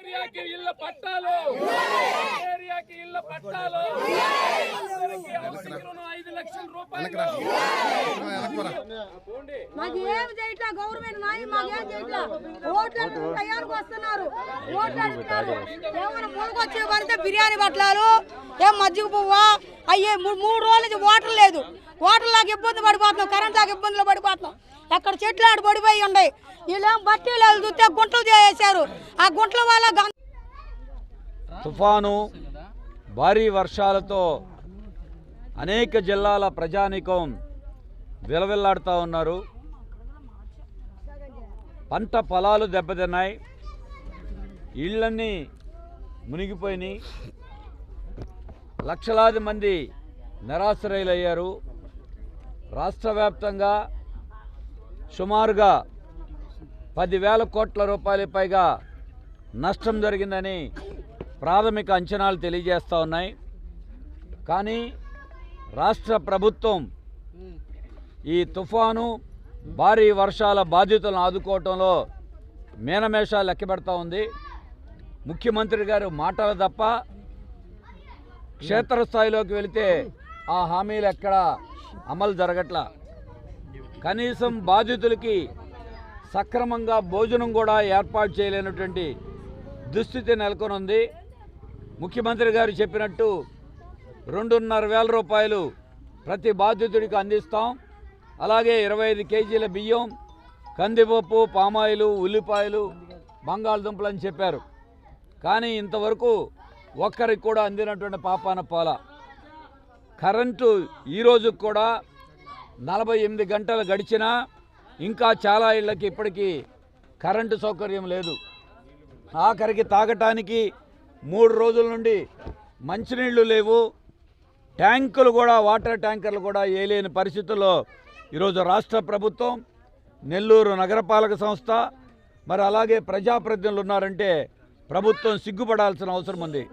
ఏరియాకి ఇళ్ళ పట్టాలు, ఏరియాకి ఇళ్ళ పట్టాలు, 5 లక్షల రూపాయలు. మాకు ఏమి చేయట్లా, గవర్నమెంట్ మాకేం చేయట్లా. ఓట్లు తయారుకు వస్తున్నారు, ఓట్లు అడుగుతున్నారు. ఏమైనా మునకొచ్చి పడితే బిర్యానీ బట్టలాలు, ఏం మజ్జిగ పువ్వా అయ్యే 3 రోజుల నుంచి వాటర్ లేదు. వాటర్ లాగా ఇబ్బంది పడిపోతున్నాం, కరెంట్ లాగా ఇబ్బందులు పడిపోతున్నాం. ఎక్కడ చెట్లు ఆడు పడిపోయి ఉన్నాయి. వీళ్ళేం బట్టీలు చూస్తే గుంటలు చేశారు. ఆ గుంటల వల్ల తుఫాను భారీ వర్షాలతో అనేక జిల్లాల ప్రజానీకం విలవిల్లాడుతూ ఉన్నారు. పంట పొలాలు దెబ్బతిన్నాయి, ఇళ్ళన్నీ మునిగిపోయినాయి, లక్షలాది మంది నిరాశ్రయులయ్యారు. రాష్ట్ర వ్యాప్తంగా సుమారుగా 10,000 కోట్ల రూపాయల పైగా నష్టం జరిగిందని ప్రాథమిక అంచనాలు తెలియజేస్తూ ఉన్నాయి. కానీ రాష్ట్ర ప్రభుత్వం ఈ తుఫాను భారీ వర్షాల బాధితులను ఆదుకోవటంలో మేనమేషాలు లెక్కబెడతా ఉంది. ముఖ్యమంత్రి గారు మాటలు తప్ప క్షేత్రస్థాయిలోకి వెళితే ఆ హామీలు ఎక్కడ అమలు జరగట్లా. కనీసం బాధితులకి సక్రమంగా భోజనం కూడా ఏర్పాటు చేయలేనటువంటి దుస్థితి నెలకొని ఉంది. ముఖ్యమంత్రి గారు చెప్పినట్టు 2,500 రూపాయలు ప్రతి బాధితుడికి అందిస్తాం, అలాగే 25 కేజీల బియ్యం, కందిపప్పు, పామాయిలు, ఉల్లిపాయలు, బంగాళదుంపలు అని చెప్పారు. కానీ ఇంతవరకు ఒక్కరికి కూడా అందినటువంటి పాపాన పోల. కరెంటు ఈరోజు కూడా 48 గంటలు గడిచినా ఇంకా చాలా ఇళ్ళకి ఇప్పటికీ కరెంటు సౌకర్యం లేదు. ఆఖరికి తాగటానికి 3 రోజుల నుండి మంచినీళ్లు లేవు. ట్యాంకులు కూడా, వాటర్ ట్యాంకర్లు కూడా వేయలేని పరిస్థితుల్లో ఈరోజు రాష్ట్ర ప్రభుత్వం, నెల్లూరు నగరపాలక సంస్థ, మరి అలాగే ప్రజాప్రతినిధులు ఉన్నారంటే ప్రభుత్వం సిగ్గుపడాల్సిన అవసరం ఉంది.